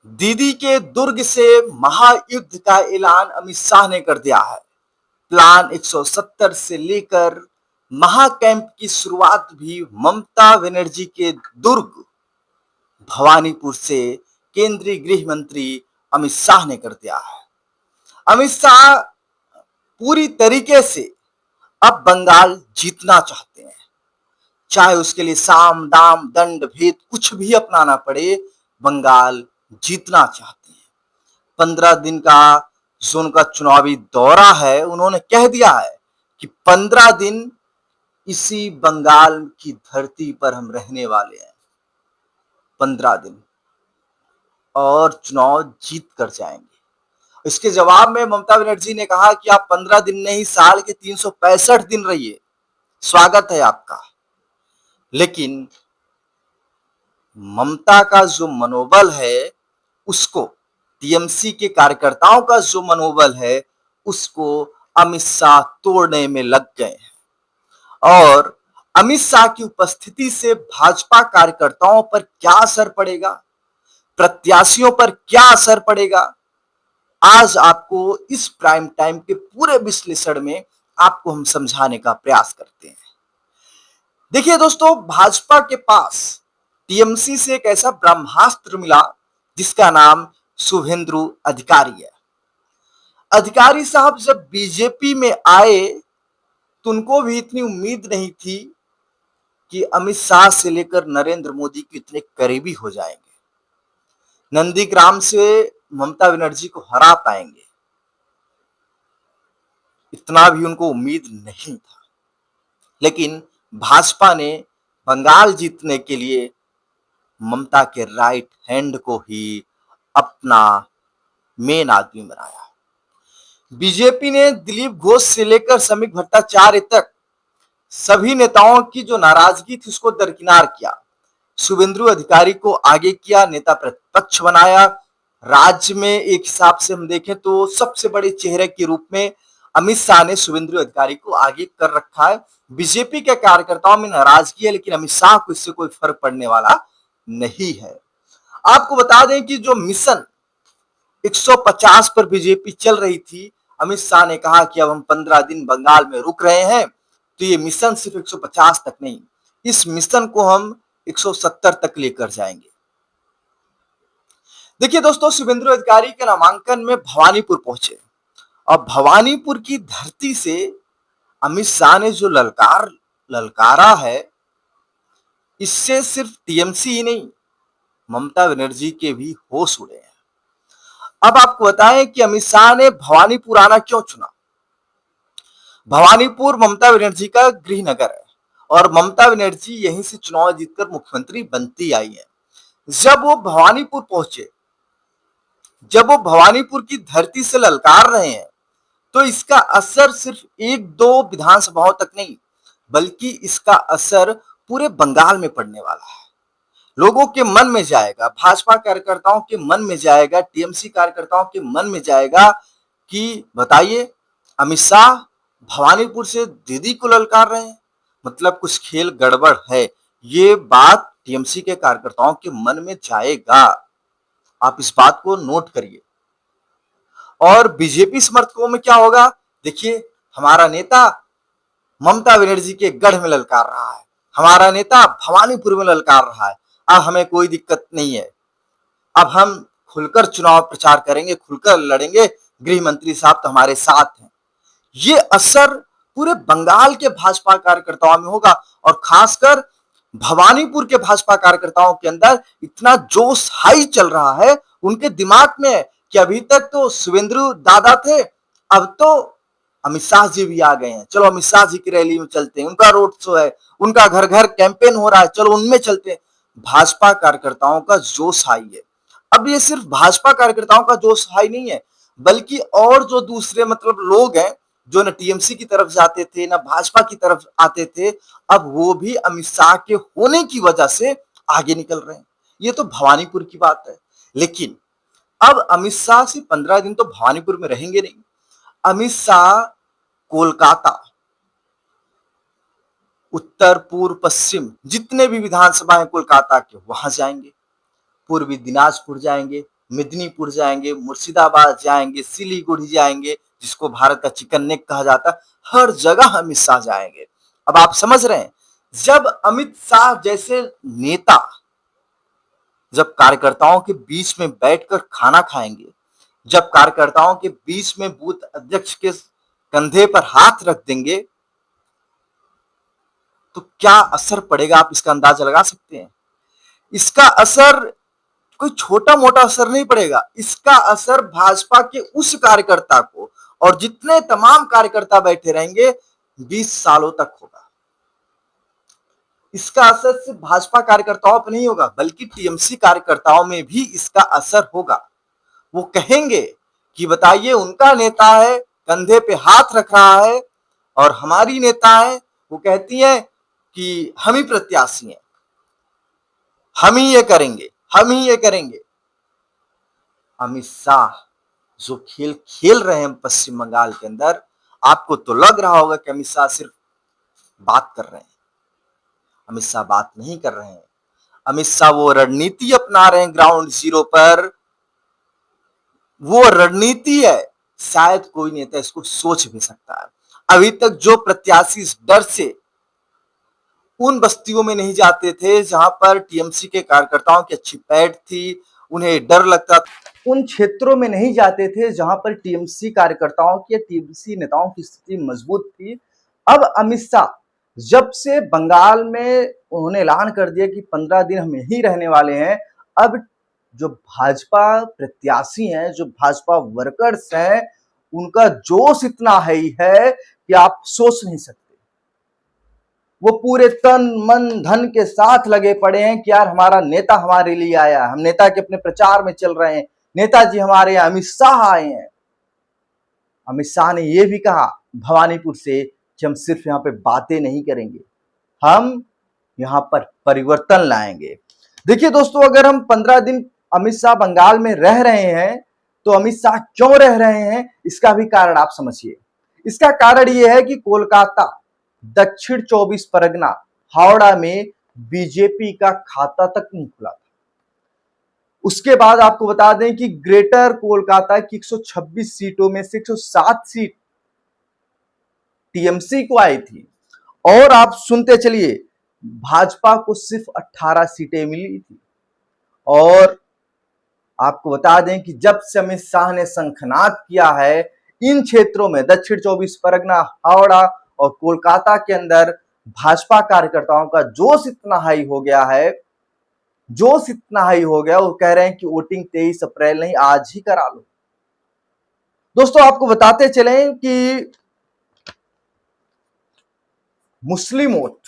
दीदी के दुर्ग से महायुद्ध का ऐलान अमित शाह ने कर दिया है। प्लान 170 से लेकर महाकैंप की शुरुआत भी ममता बनर्जी के दुर्ग भवानीपुर से केंद्रीय गृह मंत्री अमित शाह ने कर दिया है। अमित शाह पूरी तरीके से अब बंगाल जीतना चाहते हैं, चाहे उसके लिए साम दाम दंड भेद कुछ भी अपनाना पड़े, बंगाल जीतना चाहते हैं। 15 दिन का जो उनका चुनावी दौरा है, उन्होंने कह दिया है कि 15 दिन इसी बंगाल की धरती पर हम रहने वाले हैं। 15 दिन और चुनाव जीत कर जाएंगे। इसके जवाब में ममता बनर्जी ने कहा कि आप 15 दिन नहीं, साल के 365 दिन रहिए, स्वागत है आपका। लेकिन ममता का जो मनोबल है, उसको टीएमसी के कार्यकर्ताओं का जो मनोबल है, उसको अमित शाह तोड़ने में लग गए हैं। और अमित शाह की उपस्थिति से भाजपा कार्यकर्ताओं पर क्या असर पड़ेगा, प्रत्याशियों पर क्या असर पड़ेगा, आज आपको इस प्राइम टाइम के पूरे विश्लेषण में आपको हम समझाने का प्रयास करते हैं। देखिए दोस्तों, भाजपा के पास टीएमसी से एक ऐसा ब्रह्मास्त्र मिला जिसका नाम शुभेंदु अधिकारी है। अधिकारी साहब जब बीजेपी में आए तो उनको भी इतनी उम्मीद नहीं थी कि अमित शाह से लेकर नरेंद्र मोदी के इतने करीबी हो जाएंगे, नंदीग्राम से ममता बनर्जी को हरा पाएंगे, इतना भी उनको उम्मीद नहीं था। लेकिन भाजपा ने बंगाल जीतने के लिए ममता के राइट हैंड को ही अपना मेन आदमी बनाया। बीजेपी ने दिलीप घोष से लेकर समीक भट्टाचार्य तक सभी नेताओं की जो नाराजगी थी उसको दरकिनार किया। शुभेंदु अधिकारी को आगे किया, नेता प्रतिपक्ष बनाया। राज्य में एक हिसाब से हम देखें तो सबसे बड़े चेहरे के रूप में अमित शाह ने शुभेंदु अधिकारी को आगे कर रखा है। बीजेपी के कार्यकर्ताओं में नाराजगी है, लेकिन अमित शाह को इससे कोई फर्क पड़ने वाला नहीं है। आपको बता दें कि जो मिशन 150 पर बीजेपी चल रही थी, अमित शाह ने कहा कि अब हम 15 दिन बंगाल में रुक रहे हैं, तो ये मिशन सिर्फ 150 तक नहीं, इस मिशन को हम 170 तक लेकर जाएंगे। देखिए दोस्तों, शुभेंदु अधिकारी के नामांकन में भवानीपुर पहुंचे और भवानीपुर की धरती से अमित शाह ने जो ललकारा है, इससे सिर्फ टीएमसी ही नहीं, ममता बनर्जी के भी होश उड़े हैं। अब आपको बताएं कि अमित शाह ने भवानीपुर आना क्यों चुना। भवानीपुर ममता बनर्जी का गृह नगर है और ममता बनर्जी यहीं से चुनाव जीतकर मुख्यमंत्री बनती आई है। जब वो भवानीपुर पहुंचे, जब वो भवानीपुर की धरती से ललकार रहे हैं, तो इसका असर सिर्फ एक दो विधानसभाओं तक नहीं, बल्कि इसका असर पूरे बंगाल में पड़ने वाला है। लोगों के मन में जाएगा, भाजपा कार्यकर्ताओं के मन में जाएगा, टीएमसी कार्यकर्ताओं के मन में जाएगा कि बताइए, अमित शाह भवानीपुर से दीदी को ललकार रहे हैं, मतलब कुछ खेल गड़बड़ है। ये बात टीएमसी के कार्यकर्ताओं के मन में जाएगा, आप इस बात को नोट करिए। और बीजेपी समर्थकों में क्या होगा, देखिए, हमारा नेता ममता बनर्जी के गढ़ में ललकार रहा है, हमारा नेता भवानीपुर में ललकार रहा है, अब हमें कोई दिक्कत नहीं है, अब हम खुलकर चुनाव प्रचार करेंगे, खुलकर लड़ेंगे, गृह मंत्री साहब तो हमारे साथ हैं। ये असर पूरे बंगाल के भाजपा कार्यकर्ताओं में होगा और खासकर भवानीपुर के भाजपा कार्यकर्ताओं के अंदर इतना जोश हाई चल रहा है उनके दिमाग में कि अभी तक तो शुभेंदु दादा थे, अब तो अमित शाह जी भी आ गए हैं, चलो अमित शाह जी की रैली में चलते हैं, उनका रोड शो है, उनका घर घर कैंपेन हो रहा है, चलो उनमें चलते हैं। भाजपा कार्यकर्ताओं का जोश हाई है। अब ये सिर्फ भाजपा कार्यकर्ताओं का जोश हाई नहीं है, बल्कि और जो दूसरे मतलब लोग हैं जो न टीएमसी की तरफ जाते थे न भाजपा की तरफ आते थे, अब वो भी अमित शाह के होने की वजह से आगे निकल रहे हैं। ये तो भवानीपुर की बात है। लेकिन अब अमित शाह से 15 दिन तो भवानीपुर में रहेंगे नहीं। अमित शाह कोलकाता, उत्तर पूर्व पश्चिम जितने भी विधानसभा है कोलकाता के, वहां जाएंगे, पूर्वी दिनाजपुर जाएंगे, मेदिनीपुर जाएंगे, मुर्शिदाबाद जाएंगे, सिलीगुड़ी जाएंगे, जिसको भारत का चिकन नेक कहा जाता है, हर जगह अमित शाह जाएंगे। अब आप समझ रहे हैं, जब अमित शाह जैसे नेता जब कार्यकर्ताओं के बीच में बैठकर खाना खाएंगे, जब कार्यकर्ताओं के बीच में बूथ अध्यक्ष के कंधे पर हाथ रख देंगे, तो क्या असर पड़ेगा, आप इसका अंदाजा लगा सकते हैं। इसका असर कोई छोटा मोटा असर नहीं पड़ेगा, इसका असर भाजपा के उस कार्यकर्ता को और जितने तमाम कार्यकर्ता बैठे रहेंगे 20 सालों तक होगा। इसका असर सिर्फ भाजपा कार्यकर्ताओं पर नहीं होगा, बल्कि टीएमसी कार्यकर्ताओं में भी इसका असर होगा। वो कहेंगे कि बताइए, उनका नेता है, कंधे पे हाथ रख रहा है, और हमारी नेता है, वो कहती है कि हम ही प्रत्याशी हैं, हम ही ये करेंगे, हम ही ये करेंगे। अमित शाह जो खेल खेल रहे हैं पश्चिम बंगाल के अंदर, आपको तो लग रहा होगा कि अमित शाह सिर्फ बात कर रहे हैं। अमित शाह बात नहीं कर रहे हैं, अमित शाह वो रणनीति अपना रहे हैं ग्राउंड जीरो पर। वो रणनीति है, शायद कोई नेता इसको सोच भी सकता है। अभी तक जो प्रत्याशी इस डर से उन बस्तियों में नहीं जाते थे जहां पर टीएमसी के कार्यकर्ताओं की अच्छी पैठ थी, उन्हें डर लगता था, उन क्षेत्रों में नहीं जाते थे जहां पर टीएमसी कार्यकर्ताओं की, टीएमसी नेताओं की स्थिति मजबूत थी। अब अमित शाह जब से बंगाल में उन्होंने ऐलान कर दिया कि 15 दिन हम यहीं रहने वाले हैं, अब जो भाजपा प्रत्याशी हैं, जो भाजपा वर्कर्स हैं, उनका जोश इतना हाई है कि आप सोच नहीं सकते। वो पूरे तन मन धन के साथ लगे पड़े हैं कि यार हमारा नेता हमारे लिए आया, हम नेता के अपने प्रचार में चल रहे हैं, नेताजी हमारे यहाँ अमित शाह आए हैं। अमित शाह ने यह भी कहा भवानीपुर से कि हम सिर्फ यहाँ पे बातें नहीं करेंगे, हम यहाँ पर परिवर्तन लाएंगे। देखिए दोस्तों, अगर हम 15 दिन अमित शाह बंगाल में रह रहे हैं, तो अमित शाह क्यों रह रहे हैं, इसका भी कारण आप समझिए। इसका कारण यह है कि कोलकाता, दक्षिण 24 परगना, हावड़ा में बीजेपी का खाता तक नहीं खुला था। उसके बाद आपको बता दें कि ग्रेटर कोलकाता की 126 सीटों में से 107 सीट टीएमसी को आई थी, और आप सुनते चलिए, भाजपा को सिर्फ 18 सीटें मिली थी। और आपको बता दें कि जब से अमित शाह ने शंखनाद किया है, इन क्षेत्रों में दक्षिण 24 परगना, हावड़ा और कोलकाता के अंदर भाजपा कार्यकर्ताओं का जोश इतना हाई हो गया है, जोश इतना हाई हो गया, वो कह रहे हैं कि वोटिंग 23 अप्रैल नहीं, आज ही करा लो। दोस्तों, आपको बताते चलें कि मुस्लिम वोट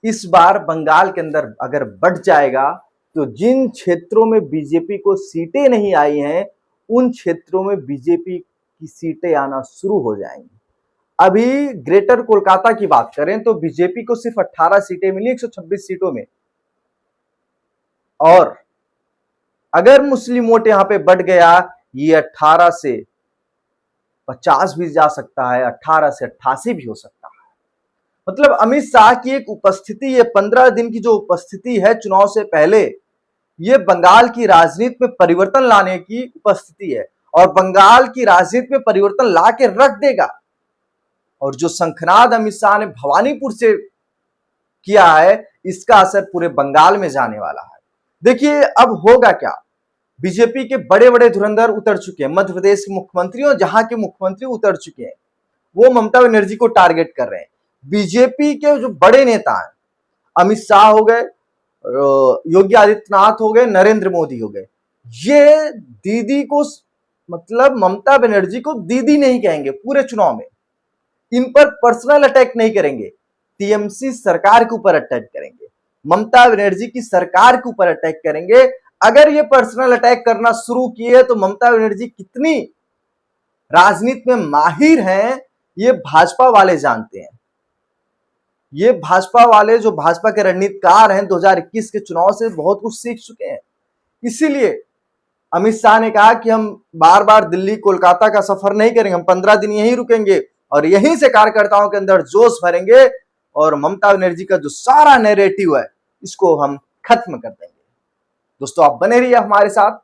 इस बार बंगाल के अंदर अगर बढ़ जाएगा, तो जिन क्षेत्रों में बीजेपी को सीटें नहीं आई हैं, उन क्षेत्रों में बीजेपी की सीटें आना शुरू हो जाएंगी। अभी ग्रेटर कोलकाता की बात करें तो बीजेपी को सिर्फ 18 सीटें मिली 126 सीटों में, और अगर मुस्लिम वोट यहां पे बढ़ गया, ये 18 से 50 भी जा सकता है, 18 से 88 भी हो सकता है। मतलब अमित शाह की एक उपस्थिति, ये 15 दिन की जो उपस्थिति है चुनाव से पहले, ये बंगाल की राजनीति में परिवर्तन लाने की उपस्थिति है, और बंगाल की राजनीति में परिवर्तन ला के रख देगा। और जो शंखनाद अमित शाह ने भवानीपुर से किया है, इसका असर पूरे बंगाल में जाने वाला है। देखिए अब होगा क्या, बीजेपी के बड़े बड़े धुरंधर उतर चुके हैं, मध्य प्रदेश के मुख्यमंत्री और जहां के मुख्यमंत्री उतर चुके हैं, वो ममता बनर्जी को टारगेट कर रहे हैं। बीजेपी के जो बड़े नेता हैं, अमित शाह हो गए, योगी आदित्यनाथ हो गए, नरेंद्र मोदी हो गए, ये दीदी को, मतलब ममता बनर्जी को दीदी नहीं कहेंगे पूरे चुनाव में, इन पर पर्सनल अटैक नहीं करेंगे, टीएमसी सरकार के ऊपर अटैक करेंगे, ममता बनर्जी की सरकार के ऊपर अटैक करेंगे। अगर ये पर्सनल अटैक करना शुरू किए तो ममता बनर्जी कितनी राजनीति में माहिर हैं, ये भाजपा वाले जानते हैं। ये भाजपा वाले, जो भाजपा के रणनीतिकार हैं, 2021 के चुनाव से बहुत कुछ सीख चुके हैं। इसीलिए अमित शाह ने कहा कि हम बार बार दिल्ली कोलकाता का सफर नहीं करेंगे, हम 15 दिन यहीं रुकेंगे और यहीं से कार्यकर्ताओं के अंदर जोश भरेंगे, और ममता बनर्जी का जो सारा नैरेटिव है, इसको हम खत्म कर देंगे। दोस्तों आप बने रहिए हमारे साथ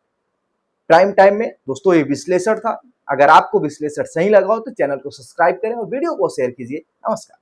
प्राइम टाइम में। दोस्तों ये विश्लेषण था। अगर आपको विश्लेषण सही लगा हो तो चैनल को सब्सक्राइब करें और वीडियो को शेयर कीजिए। नमस्कार।